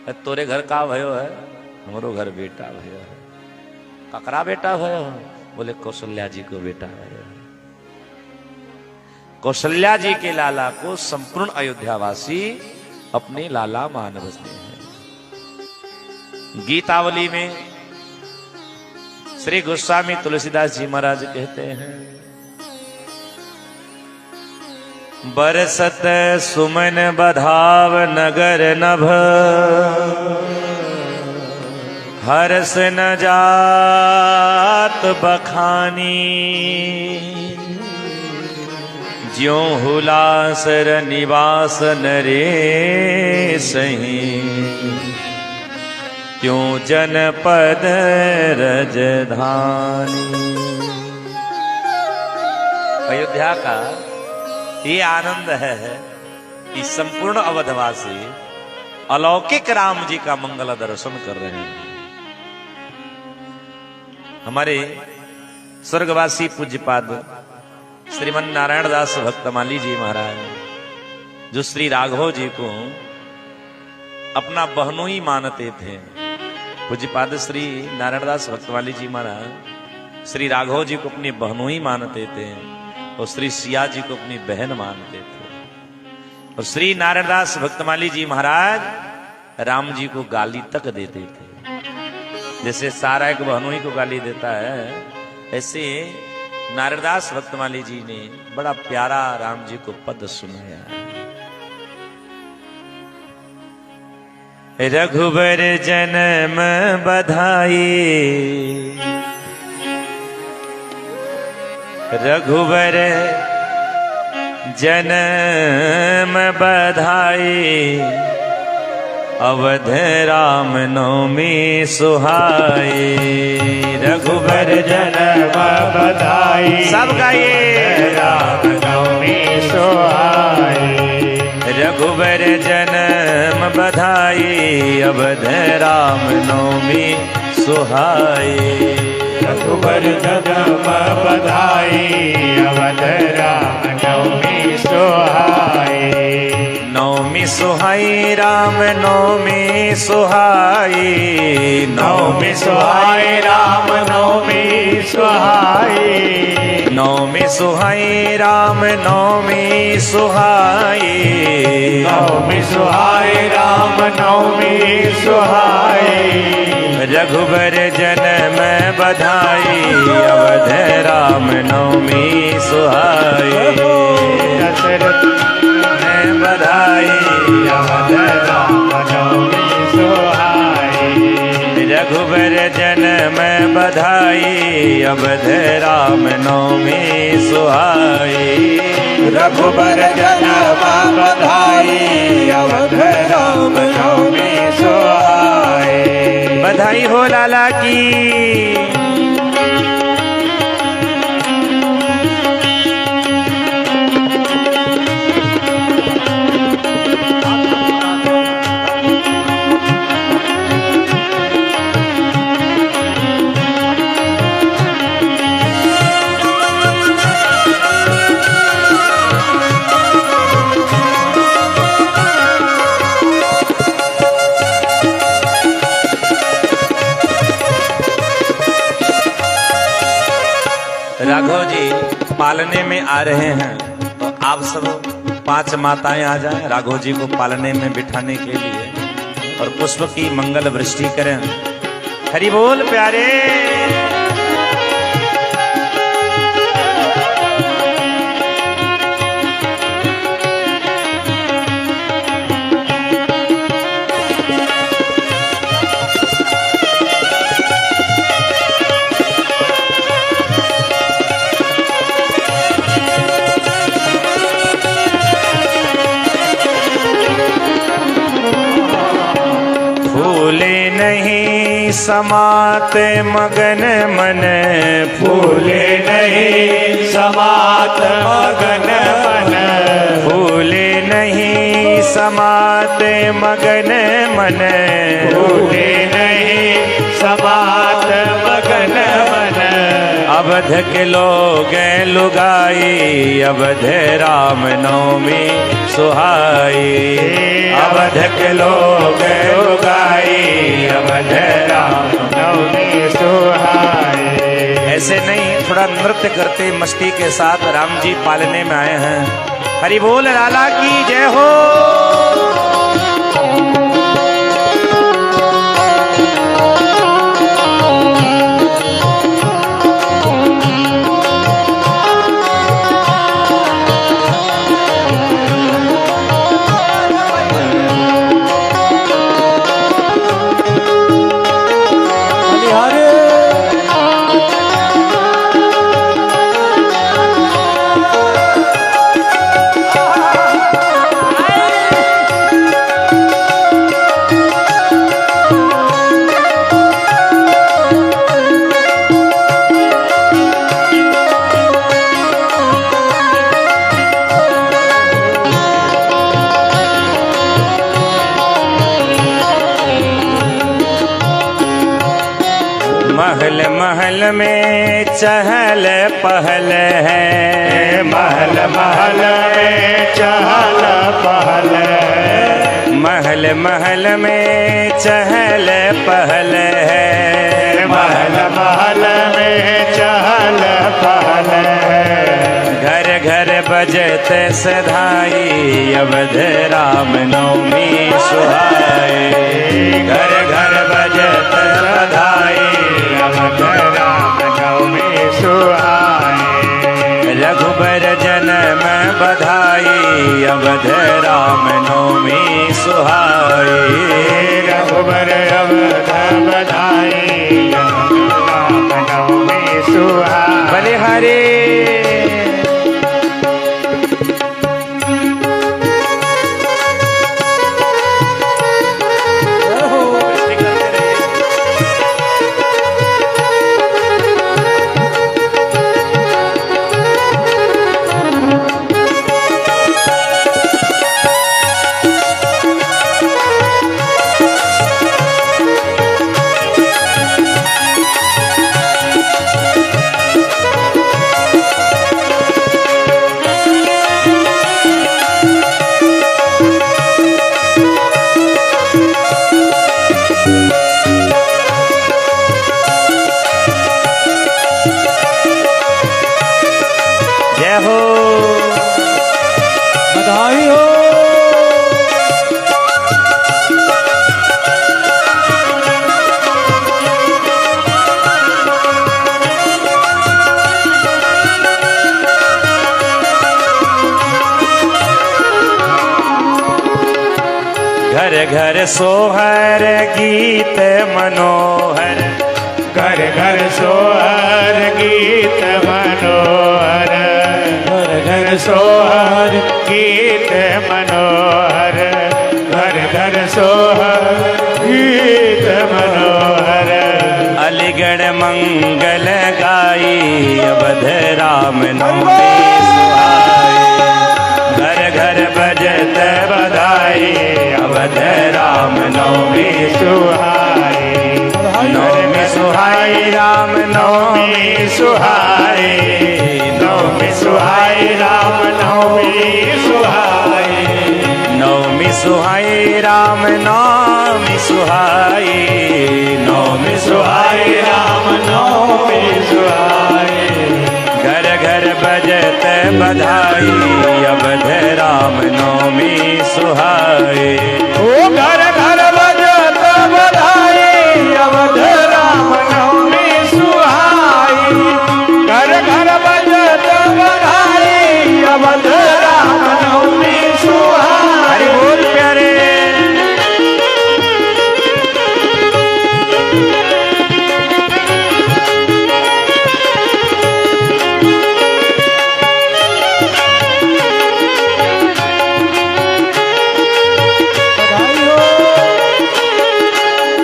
तोरे घर का भयो है? हमारो घर बेटा भयो है। ककरा बेटा भयो? बोले कौशल्या जी को बेटा भयो। कौशल्या जी के लाला को संपूर्ण अयोध्यावासी अपने लाला मान बसते हैं। गीतावली में श्री गोस्वामी तुलसीदास जी महाराज कहते हैं, बरसत सुमन बधाव नगर नभ, हर्ष न जात बखानी, ज्यों हुलासर निवास नरे सही, त्यों जनपद रजधानी। अयोध्या का ये आनंद है कि संपूर्ण अवधवासी अलौकिक राम जी का मंगल दर्शन कर रहे हैं। हमारे स्वर्गवासी पूज्यपाद श्रीमन नारायण दास भक्तमाली जी महाराज, जो श्री राघव जी को अपना बहनोई मानते थे, पूज्यपाद श्री नारायण दास भक्तमाली जी महाराज श्री राघव जी को अपनी बहनोई मानते थे और श्री सिया जी को अपनी बहन मानते थे। और श्री नारायण दास भक्तमाली जी महाराज राम जी को गाली तक देते थे। जैसे सारा एक बहनोई को गाली देता है, ऐसे नारायण दास भक्तमाली जी ने बड़ा प्यारा राम जी को पद सुनाया। रघुबर जन्म बधाई, रघुबर जन्म बधाई, अवध राम नवमी सुहाई। रघुबर जन्म बधाई, सब गाइए, राम नवमी सुहाई। रघुबर जन्म बधाई, अवध राम नवमी सुहाई। रघुबर जन्म बधाई, अवध राम नवमी सुहाई। नवमी सुहाई राम नवमी सुहाई, नवमी सुहाई राम नवमी सुहाई। नवमी सुहाई राम नवमी सुहाई। नवमी सुहाई राम नवमी सुहाई। रघुबर जन्म बधाई, अवध राम नवमी सुहाई। दशरथ बधाई, अवध राम नवमी सुहाई। रघुबर जन्म बधाई, अवध राम नवमी सुहाई। रघुबर जन्म बधाई, अवध राम नवमी सुहाई। बधाई हो लाला की। राघव जी पालने में आ रहे हैं, तो आप सब 5 माताएं आ जाएं राघव जी को पालने में बिठाने के लिए और पुष्प की मंगल वृष्टि करें। हरि बोल प्यारे। फूले नहीं समाते मगन मन, फूले नहीं समात मगन मन। फूले नहीं समाते मगन मन। फूले नहीं समात मगन मन। अवध के लोग लुगाई, अवध राम नवमी सुहाई। अवध के लोग लुगाई, थोड़ा नृत्य करते मस्ती के साथ राम जी पालने में आए हैं। हरि बोल लाला की जय हो। महल महल में चहल पहल है, महल महल में चहल पहल है, महल महल में चहल पहल है, महल महल में चहल पहल है। घर घर बजत सधाई अवध राम नवमी सुहाए, घर घर बजत सधाई अवध राम नवमी सुहाए। रघुबर जन्म बधाई अवध राम नवमी सुहाए, रघुबर अवध बधाई अवध राम नवमी सुहाए। बलिहारी बधाई हो। घर घर सोहर गीत मनोहर, घर घर सोहर गीत मनोहर, घर घर सोहर गीत मनोहर, घर घर सोहर गीत मनोहर। अलीगढ़ मंगल गाई अवध राम नवमी सुहाए, घर घर बजत बधाई अवध राम नवमी सुहाए, नवमी सुहाए राम नवमी सुहाए, नवमी सुहाए राम नवमी सुहाए, नवमी सुहाए राम नवमी सुहाए, नवमी सुहाए राम नवमी सुहाए। घर घर बजत बधाई अवध राम नवमी सुहाए, ओ घर घर बजत बधाई अवध राम नवमी सुहाई, घर घर बजत बधाई अवध राम नवमी सुहाई। हरि बोल प्यारे।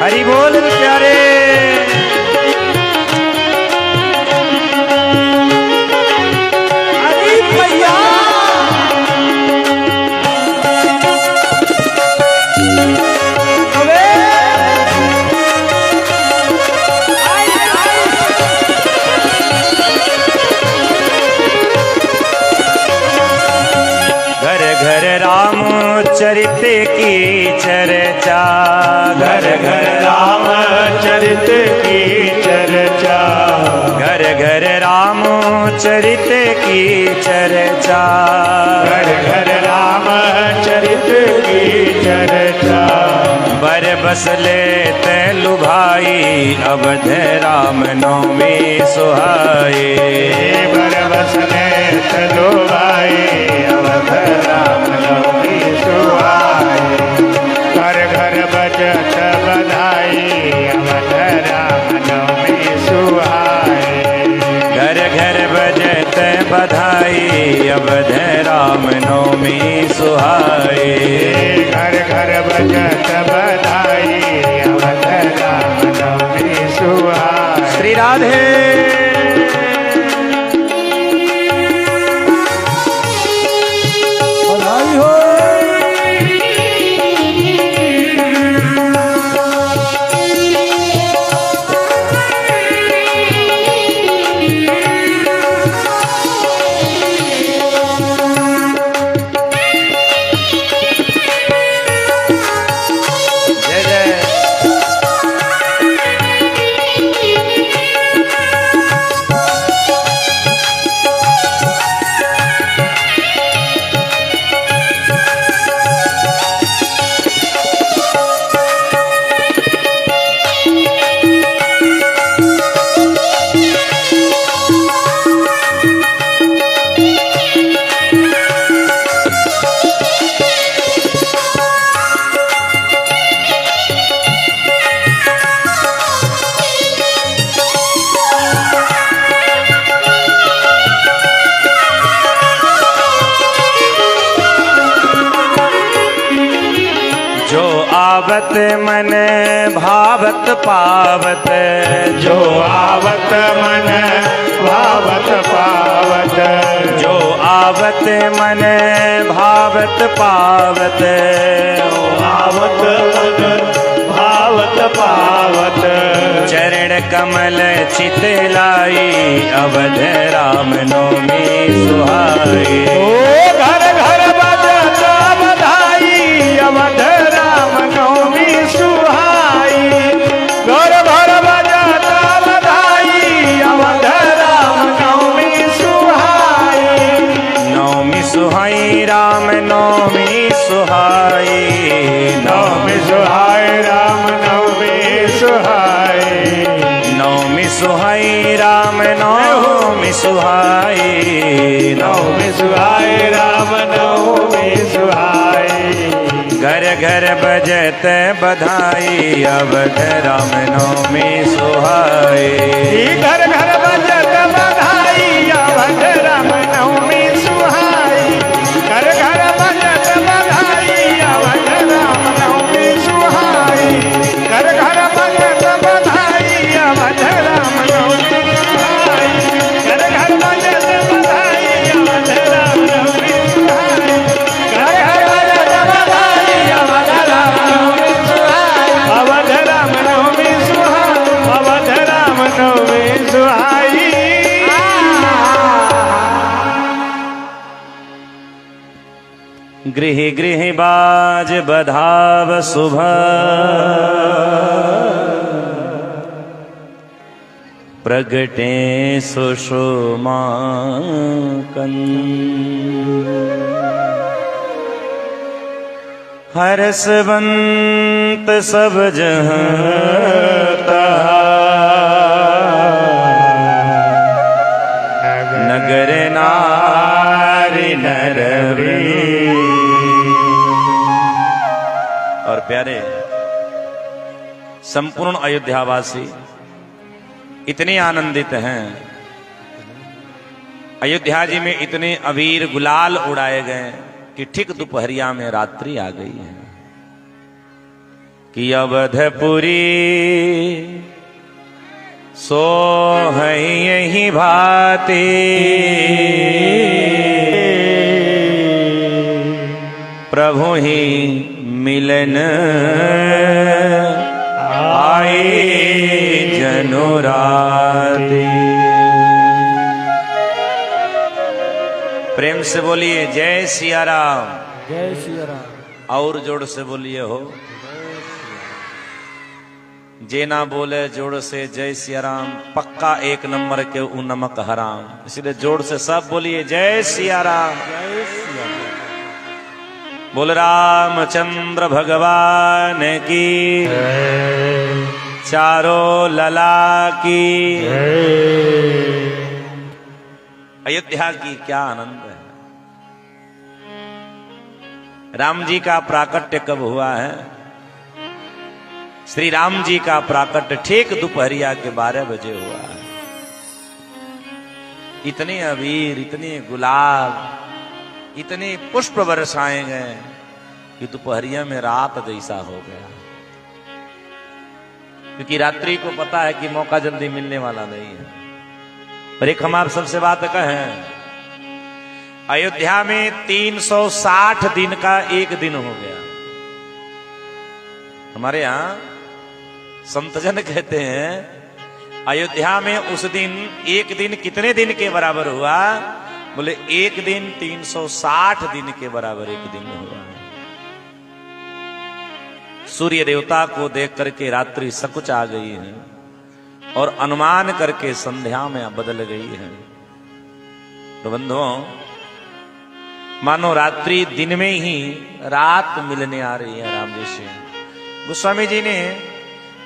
हरि बोल प्यारे। अरे भैया घर घर राम चरित की चर्चा, घर घर राम चरित की चर्चा, घर घर राम चरित की चर्चा, घर घर राम चरित की चर्चा। बर बस लेते लुभाई अवध राम नवमी सुहाए। बर बस लेते लुभाई अवध राम नवमी सुहाए। घर घर बजत बधाई अवध राम नवमी सुहाए। घर घर बजत बधाई अवध राम नवमी सुहाए। घर घर बजत बधाई अवध राम नवमी सुहाए। श्री राधे बधाई हो। आवत मन भावत पावत, जो आवत मन भावत पावत। जो आवत मन भावत पावत। आवत मन भावत पावत। चरण कमल चितलाई अवध राम नवमी सुहाए। ओ घर घर बजत बधाई अवध राम नवमी सुहाई। घर घर बजत बधाई अवध राम नवमी सुहाई। नवमी सुहाई राम नवमी सुहाई। नवमी सुहाई राम नवमी सुहाई। नवमी सुहाई राम नवमी सुहाई। नवमी सुहाई राम नवमी सुहाई। घर घर बजत बधाई अवध राम नवमी सुहाए। घर घर बजत बधाई अवध राम नवमी सुहाई। घर घर बजत बधाई अवध राम नवमी सुहाई। घर घर बजत बधाई अवध राम नवमी सुहाई। घर घर बजत बधाई अवध राम नवमी सुहाई। घर घर बजत बधाई अवध राम नवमी सुहाई। अवध राम नवमी सुहाई। अवध राम नवमी सुहाई। गृह गृह बाज बधाव सुबह, प्रगटे सुषुमाकन। हरसवंत सब जहाँ नगर नारी नरवी। और प्यारे संपूर्ण अयोध्यावासी इतने आनंदित हैं, अयोध्या जी में इतने अबीर गुलाल उड़ाए गए कि ठीक दोपहरिया में रात्रि आ गई है कि अवधपुरी सो है यही भाती। प्रभु ही मिलन आए जनुराती। प्रेम से बोलिए जय सिया राम। जय सिया राम। और जोर से बोलिए हो जे ना बोले जोड़ से जय सिया राम, पक्का एक नंबर के ऊ नमक हराम। इसलिए जोड़ से सब बोलिए जय सिया राम। बोल रामचंद्र भगवान की, चारों लला की। अयोध्या की क्या आनंद है। राम जी का प्राकट्य कब हुआ है? श्री राम जी का प्राकट्य ठीक दोपहरिया के 12 बजे हुआ है। इतने अबीर, इतने गुलाब, इतने पुष्प बरसाए गए कि दोपहरिया में रात जैसा हो गया। क्योंकि रात्रि को पता है कि मौका जल्दी मिलने वाला नहीं है। पर एक हम आप सबसे बात कहें, अयोध्या में 360 दिन का एक दिन हो गया। हमारे यहां संतजन कहते हैं अयोध्या में उस दिन एक दिन कितने दिन के बराबर हुआ? बोले एक दिन 360 दिन के बराबर एक दिन हुआ। सूर्य देवता को देख करके रात्रि सकुच आ गई है और अनुमान करके संध्या में बदल गई है। तो बंधुओं, मानो रात्रि दिन में ही रात मिलने आ रही है राम जी से। गोस्वामी जी ने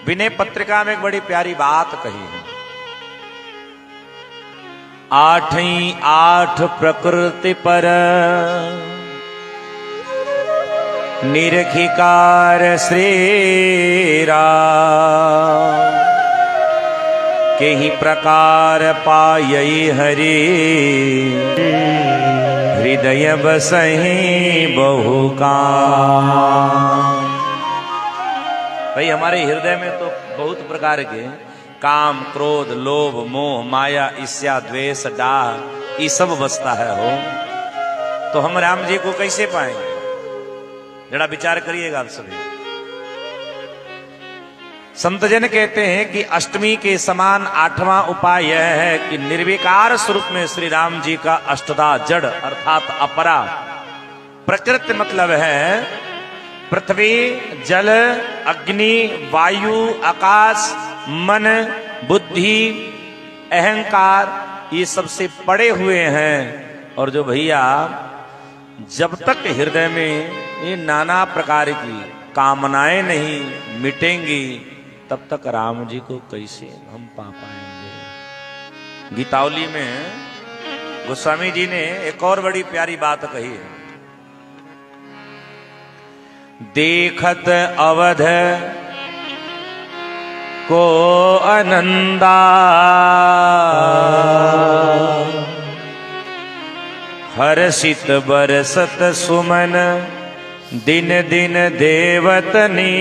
विनय पत्रिका में एक बड़ी प्यारी बात कही है। 8 प्रकृति पर निरखिकार श्री राम, के ही प्रकार पायई हरि, हृदय बसहि बहुकाम। भाई हमारे हृदय में तो बहुत प्रकार के काम, क्रोध, लोभ, मोह, माया, ईर्ष्या, द्वेष, डाह ये सब बसता है हो। तो हम राम जी को कैसे पाएंगे? जरा विचार करिएगा आप सभी। संतजन कहते हैं कि अष्टमी के समान 8वां उपाय यह है कि निर्विकार स्वरूप में श्री राम जी का अष्टधा जड़ अर्थात अपरा। प्रकृति मतलब है पृथ्वी, जल, अग्नि, वायु, आकाश, मन, बुद्धि, अहंकार, ये सबसे पड़े हुए हैं। और जो भैया जब तक हृदय में ये नाना प्रकार की कामनाएं नहीं मिटेंगी तब तक राम जी को कैसे हम पा पाएंगे। गीतावली में गोस्वामी जी ने एक और बड़ी प्यारी बात कही है। देखत अवध को आनंदा, हर्षित बरसत सुमन, दिन दिन देवतनी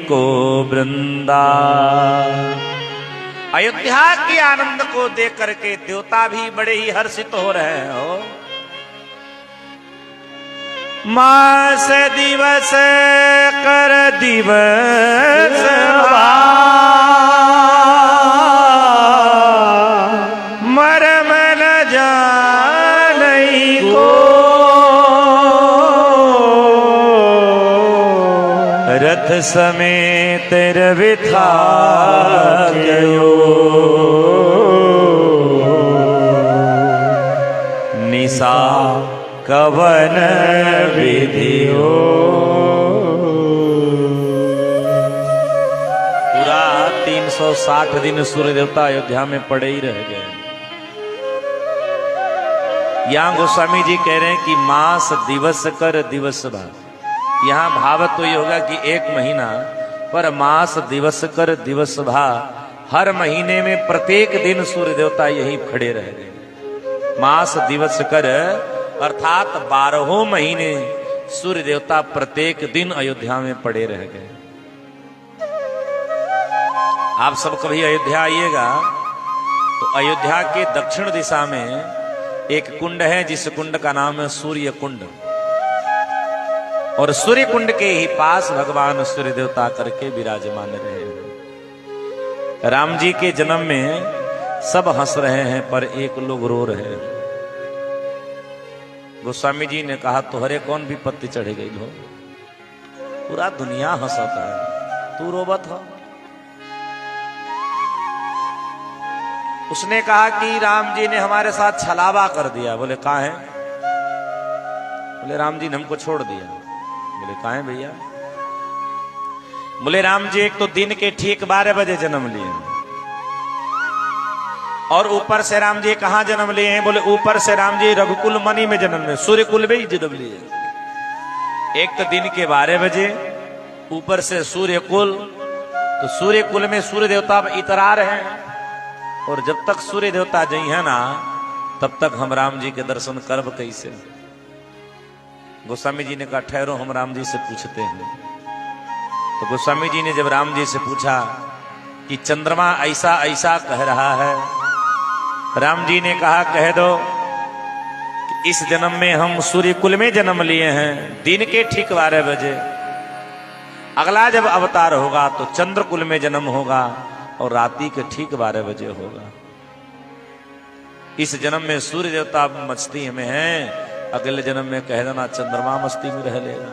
को वृंदा। अयोध्या के आनंद को देख करके देवता भी बड़े ही हर्षित हो रहे हो। मास दिवस कर दिवस मरम न जानई को, रथ समेत रविथा गयो, निशा कवन विधियो। पूरा 360 दिन सूर्य देवता अयोध्या में पड़े ही रह गए। यहां गोस्वामी जी कह रहे हैं कि मास दिवस कर दिवस भा। यहां भाव तो ये होगा कि एक महीना, पर मास दिवस कर दिवस भा, हर महीने में प्रत्येक दिन सूर्य देवता यही खड़े रह गए। मास दिवस कर अर्थात 12 महीने सूर्य देवता प्रत्येक दिन अयोध्या में पड़े रह गए। आप सब कभी अयोध्या आइएगा तो अयोध्या के दक्षिण दिशा में एक कुंड है जिस कुंड का नाम है सूर्य कुंड। और सूर्य कुंड के ही पास भगवान सूर्य देवता करके विराजमान रहे हैं। राम जी के जन्म में सब हंस रहे हैं पर एक लोग रो रहे हैं। गोस्वामी जी ने कहा तुहरे कौन भी पत्ती चढ़े गई हो? पूरा दुनिया हंसता है, तू रोबत हो। उसने कहा कि राम जी ने हमारे साथ छलावा कर दिया। बोले कहाँ है? बोले राम जी ने हमको छोड़ दिया। बोले कहाँ है भैया? बोले राम जी एक तो दिन के ठीक 12 बजे जन्म लिए और ऊपर से राम जी कहां जन्म लिए हैं? बोले ऊपर से राम जी रघुकुल मणि में जन्म लिए, सूर्य कुल में ही जन्म लिए। एक तो दिन के 12 बजे, ऊपर से सूर्य कुल। तो सूर्य कुल में सूर्य देवता इतरा रहे हैं और जब तक सूर्य देवता जई है ना तब तक हम राम जी के दर्शन करब कैसे? गोस्वामी जी ने कहा ठहरो हम राम जी से पूछते हैं। तो गोस्वामी जी ने जब राम जी से पूछा कि चंद्रमा ऐसा ऐसा कह रहा है, राम जी ने कहा कह दो कि इस जन्म में हम सूर्य कुल में जन्म लिए हैं दिन के ठीक 12 बजे। अगला जब अवतार होगा तो चंद्र कुल में जन्म होगा और रात्रि के ठीक 12 बजे होगा। इस जन्म में सूर्य देवता मस्ती में है, अगले जन्म में कह देना चंद्रमा मस्ती में रह लेगा।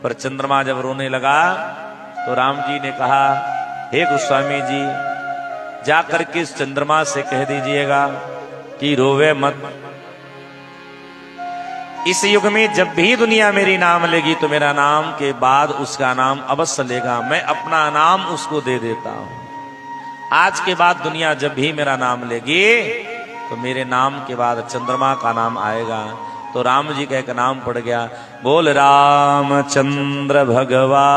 पर चंद्रमा जब रोने लगा तो राम जी ने कहा हे गोस्वामी जी जाकर के इस चंद्रमा से कह दीजिएगा कि रोवे मत। इस युग में जब भी दुनिया मेरी नाम लेगी तो मेरा नाम के बाद उसका नाम अवश्य लेगा। मैं अपना नाम उसको दे देता हूं। आज के बाद दुनिया जब भी मेरा नाम लेगी तो मेरे नाम के बाद चंद्रमा का नाम आएगा। तो राम जी का एक नाम पड़ गया, बोल रामचंद्र भगवान।